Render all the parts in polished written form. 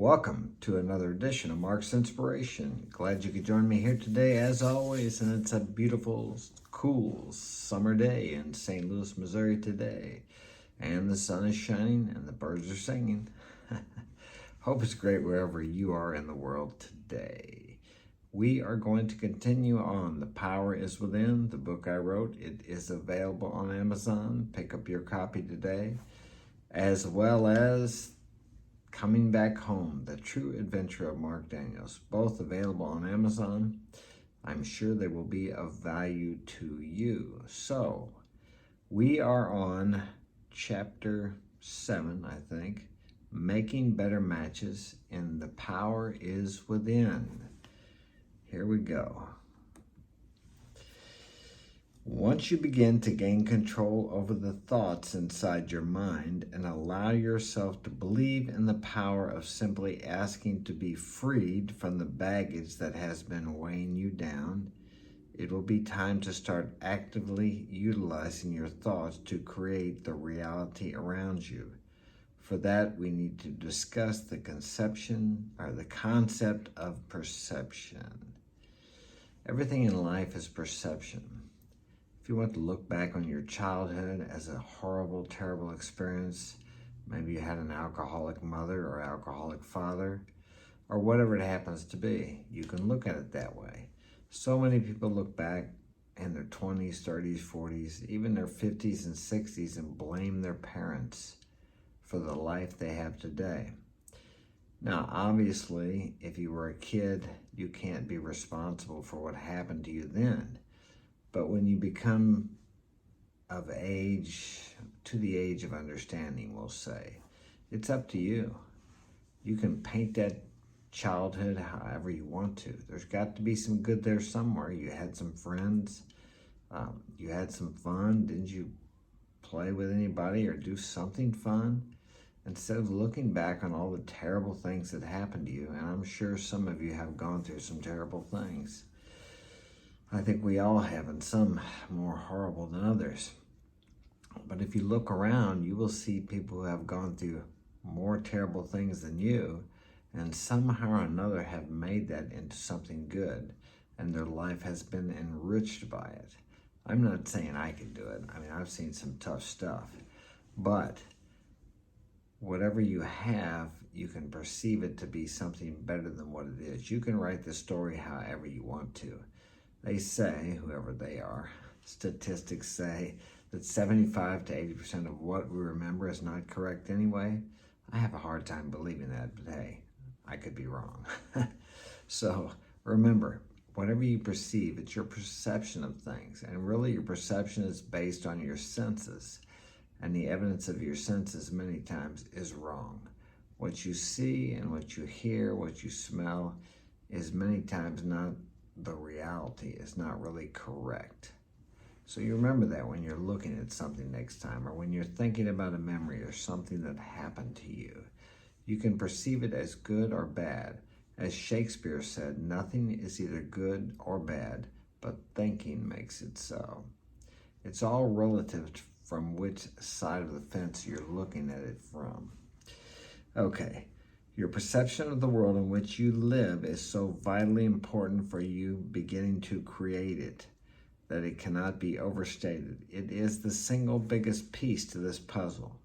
Welcome to another edition of Mark's Inspiration. Glad you could join me here today, as always, and it's a beautiful, cool summer day in St. Louis, Missouri today. And the sun is shining and the birds are singing. Hope it's great wherever you are in the world today. We are going to continue on The Power is Within, the book I wrote. It is available on Amazon. Pick up your copy today, as well as Coming Back Home, The True Adventure of Mark Daniels, both available on Amazon. I'm sure they will be of value to you. So, we are on chapter 7, I think, Making Better Matches, and The Power is Within. Here we go. Once you begin to gain control over the thoughts inside your mind and allow yourself to believe in the power of simply asking to be freed from the baggage that has been weighing you down, it will be time to start actively utilizing your thoughts to create the reality around you. For that, we need to discuss the concept of perception. Everything in life is perception. If you want to look back on your childhood as a horrible, terrible experience, maybe you had an alcoholic mother or alcoholic father, or whatever it happens to be, you can look at it that way. So many people look back in their 20s, 30s, 40s, even their 50s and 60s and blame their parents for the life they have today. Now, obviously, if you were a kid, you can't be responsible for what happened to you then. But when you become of age, to the age of understanding, we'll say, it's up to you. You can paint that childhood however you want to. There's got to be some good there somewhere. You had some friends. You had some fun. Didn't you play with anybody or do something fun? Instead of looking back on all the terrible things that happened to you, and I'm sure some of you have gone through some terrible things. I think we all have, and some more horrible than others. But if you look around, you will see people who have gone through more terrible things than you, and somehow or another have made that into something good, and their life has been enriched by it. I'm not saying I can do it. I mean, I've seen some tough stuff. But whatever you have, you can perceive it to be something better than what it is. You can write the story however you want to. They say, whoever they are, statistics say that 75 to 80% of what we remember is not correct anyway. I have a hard time believing that, but hey, I could be wrong. So remember, whatever you perceive, it's your perception of things. And really your perception is based on your senses. And the evidence of your senses many times is wrong. What you see and what you hear, what you smell is many times not the reality, is not really correct. So you remember that when you're looking at something next time, or when you're thinking about a memory or something that happened to you. You can perceive it as good or bad. As Shakespeare said, nothing is either good or bad, but thinking makes it so. It's all relative from which side of the fence you're looking at it from. Okay. Your perception of the world in which you live is so vitally important for you beginning to create it that it cannot be overstated. It is the single biggest piece to this puzzle,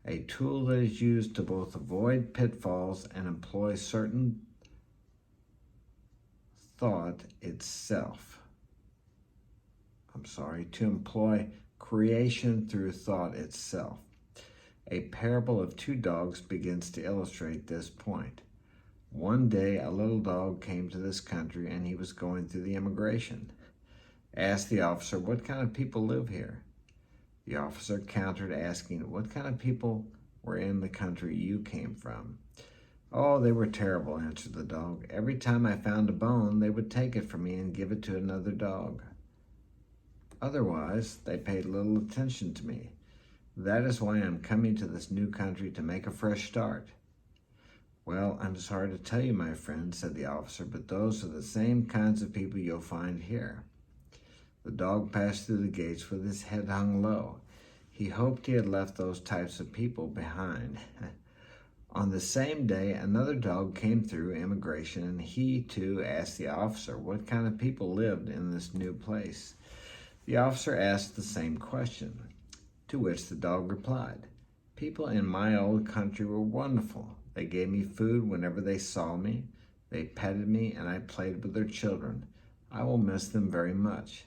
a tool that is used to both avoid pitfalls and employ certain thought itself. To employ creation through thought itself. A parable of two dogs begins to illustrate this point. One day, a little dog came to this country and he was going through the immigration. Asked the officer, "What kind of people live here?" The officer countered, asking, "What kind of people were in the country you came from?" "Oh, they were terrible," answered the dog. "Every time I found a bone, they would take it from me and give it to another dog. Otherwise, they paid little attention to me. That is why I'm coming to this new country to make a fresh start." "Well, I'm sorry to tell you, my friend," said the officer, "but those are the same kinds of people you'll find here." The dog passed through the gates with his head hung low. He hoped he had left those types of people behind. On the same day, another dog came through immigration, and he too asked the officer what kind of people lived in this new place. The officer asked the same question, to which the dog replied, "People in my old country were wonderful. They gave me food whenever they saw me. They petted me, and I played with their children. I will miss them very much.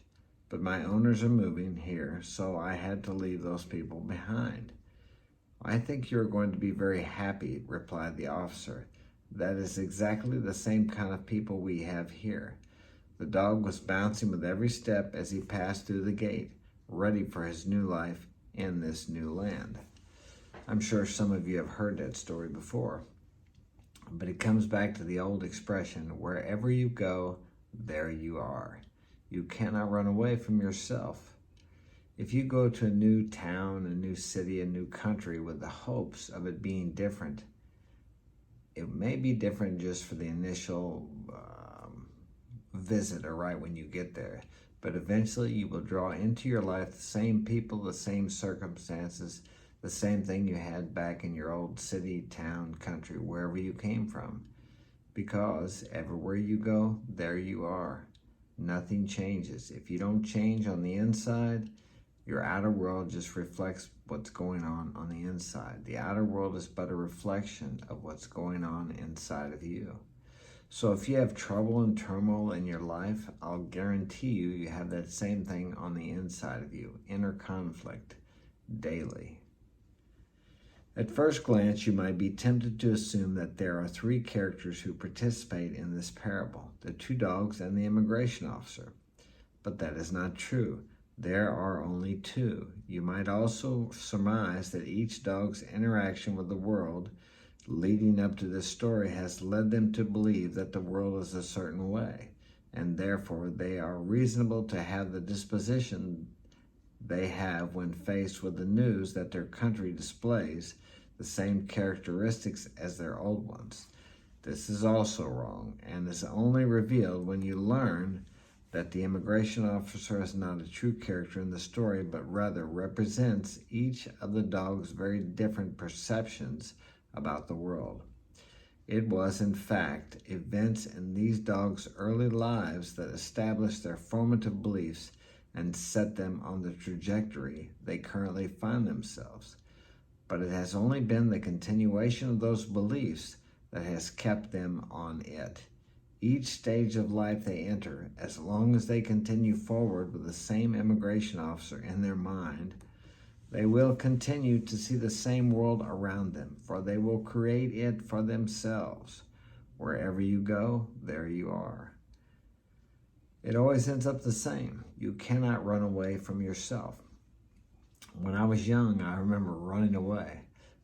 But my owners are moving here, so I had to leave those people behind." "I think you are going to be very happy," replied the officer. "That is exactly the same kind of people we have here." The dog was bouncing with every step as he passed through the gate, ready for his new life in this new land. I'm sure some of you have heard that story before, but it comes back to the old expression, wherever you go, there you are. You cannot run away from yourself. If you go to a new town, a new city, a new country with the hopes of it being different, it may be different just for the initial visit or right when you get there, but eventually you will draw into your life the same people, the same circumstances, the same thing you had back in your old city, town, country, wherever you came from. Because everywhere you go, there you are. Nothing changes. If you don't change on the inside, your outer world just reflects what's going on the inside. The outer world is but a reflection of what's going on inside of you. So if you have trouble and turmoil in your life, I'll guarantee you have that same thing on the inside of you, inner conflict, daily. At first glance, you might be tempted to assume that there are three characters who participate in this parable, the two dogs and the immigration officer. But that is not true. There are only two. You might also surmise that each dog's interaction with the world leading up to this story has led them to believe that the world is a certain way, and therefore they are reasonable to have the disposition they have when faced with the news that their country displays the same characteristics as their old ones. This is also wrong, and is only revealed when you learn that the immigration officer is not a true character in the story, but rather represents each of the dog's very different perceptions about the world. It was, in fact, events in these dogs' early lives that established their formative beliefs and set them on the trajectory they currently find themselves. But it has only been the continuation of those beliefs that has kept them on it. Each stage of life they enter, as long as they continue forward with the same immigration officer in their mind, they will continue to see the same world around them, for they will create it for themselves. Wherever you go, there you are. It always ends up the same. You cannot run away from yourself. When I was young, I remember running away.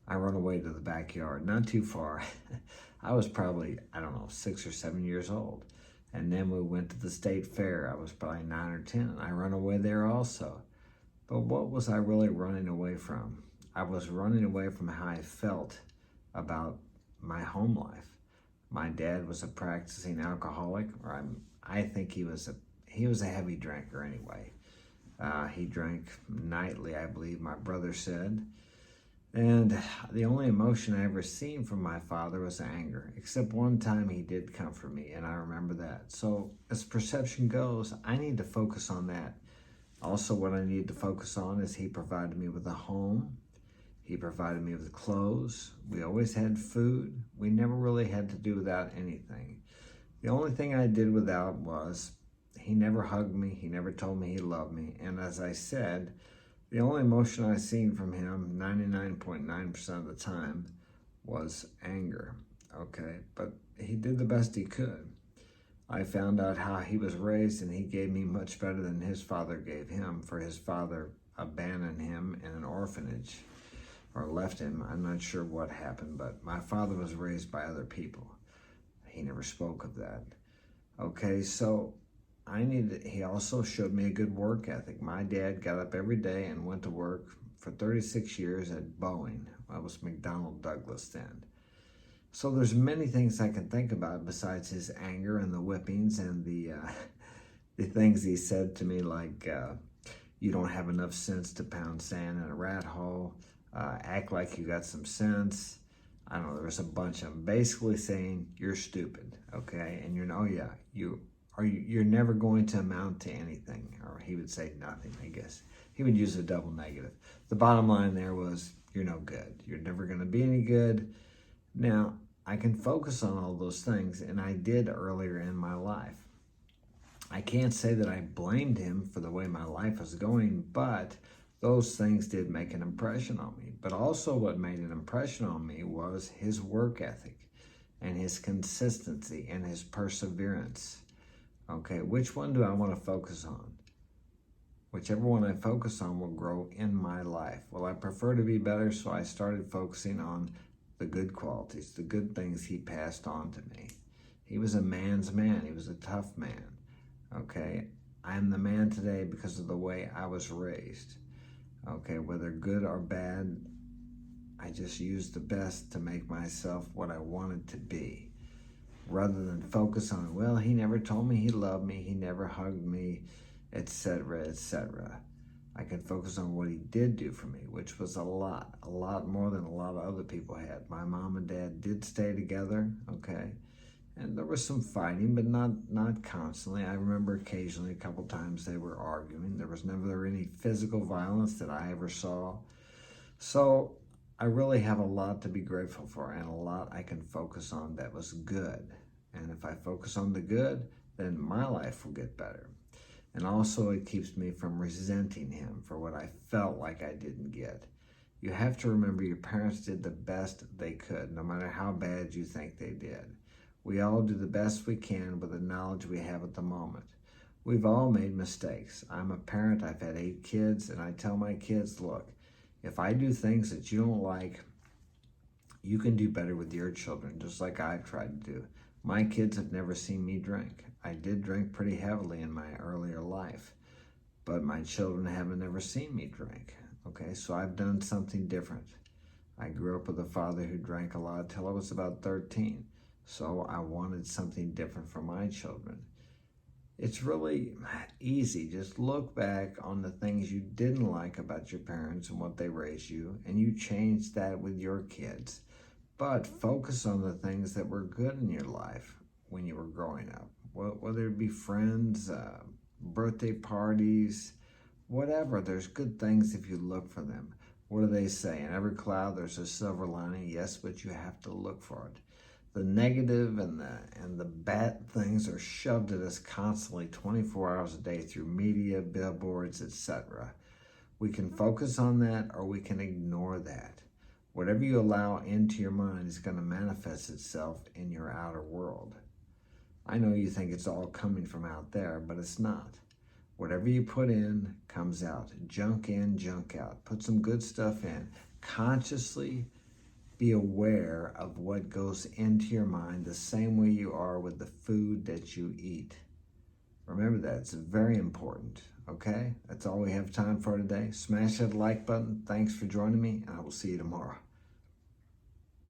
I ran away to the backyard, not too far. I was probably, 6 or 7 years old. And then we went to the state fair. I was probably 9 or 10, and I ran away there also. But what was I really running away from? I was running away from how I felt about my home life. My dad was a practicing alcoholic, or I think he was a heavy drinker anyway. He drank nightly, I believe my brother said. And the only emotion I ever seen from my father was anger, except one time he did comfort me, and I remember that. So as perception goes, I need to focus on that. Also, what I need to focus on is he provided me with a home. He provided me with clothes. We always had food. We never really had to do without anything. The only thing I did without was he never hugged me. He never told me he loved me. And as I said, the only emotion I seen from him 99.9% of the time was anger. Okay, but he did the best he could. I found out how he was raised, and he gave me much better than his father gave him, for his father abandoned him in an orphanage or left him. I'm not sure what happened, but my father was raised by other people. He never spoke of that. Okay, so he also showed me a good work ethic. My dad got up every day and went to work for 36 years at Boeing. I was McDonnell Douglas then. So there's many things I can think about besides his anger and the whippings and the things he said to me, like, you don't have enough sense to pound sand in a rat hole, act like you got some sense. I don't know, there was a bunch of them basically saying you're stupid, okay? And you're, oh yeah, you're never going to amount to anything. Or he would say nothing, I guess. He would use a double negative. The bottom line there was, you're no good. You're never going to be any good. Now, I can focus on all those things, and I did earlier in my life. I can't say that I blamed him for the way my life was going, but those things did make an impression on me. But also what made an impression on me was his work ethic and his consistency and his perseverance. Okay, which one do I want to focus on? Whichever one I focus on will grow in my life. Well, I prefer to be better, so I started focusing on the good qualities, the good things he passed on to me. He was a man's man. He was a tough man. Okay, I am the man today because of the way I was raised. Okay, whether good or bad, I just used the best to make myself what I wanted to be, rather than focus on, well, he never told me he loved me, he never hugged me, etc., etc. I can focus on what he did do for me, which was a lot more than a lot of other people had. My mom and dad did stay together, okay? And there was some fighting, but not constantly. I remember occasionally, a couple times they were arguing. There was never any physical violence that I ever saw. So I really have a lot to be grateful for, and a lot I can focus on that was good. And if I focus on the good, then my life will get better. And also it keeps me from resenting him for what I felt like I didn't get. You have to remember your parents did the best they could, no matter how bad you think they did. We all do the best we can with the knowledge we have at the moment. We've all made mistakes. I'm a parent, I've had 8 kids, and I tell my kids, look, if I do things that you don't like, you can do better with your children, just like I've tried to do. My kids have never seen me drink. I did drink pretty heavily in my earlier life, but my children haven't ever seen me drink. Okay, so I've done something different. I grew up with a father who drank a lot till I was about 13. So I wanted something different for my children. It's really easy. Just look back on the things you didn't like about your parents and what they raised you, and you change that with your kids. But focus on the things that were good in your life when you were growing up, whether it be friends, birthday parties, whatever. There's good things if you look for them. What do they say? In every cloud there's a silver lining. Yes, but you have to look for it. The negative and the bad things are shoved at us constantly 24 hours a day through media, billboards, etc. We can focus on that or we can ignore that. Whatever you allow into your mind is going to manifest itself in your outer world. I know you think it's all coming from out there, but it's not. Whatever you put in comes out. Junk in, junk out. Put some good stuff in. Consciously be aware of what goes into your mind the same way you are with the food that you eat. Remember that. It's very important. Okay? That's all we have time for today. Smash that like button. Thanks for joining me, and I will see you tomorrow.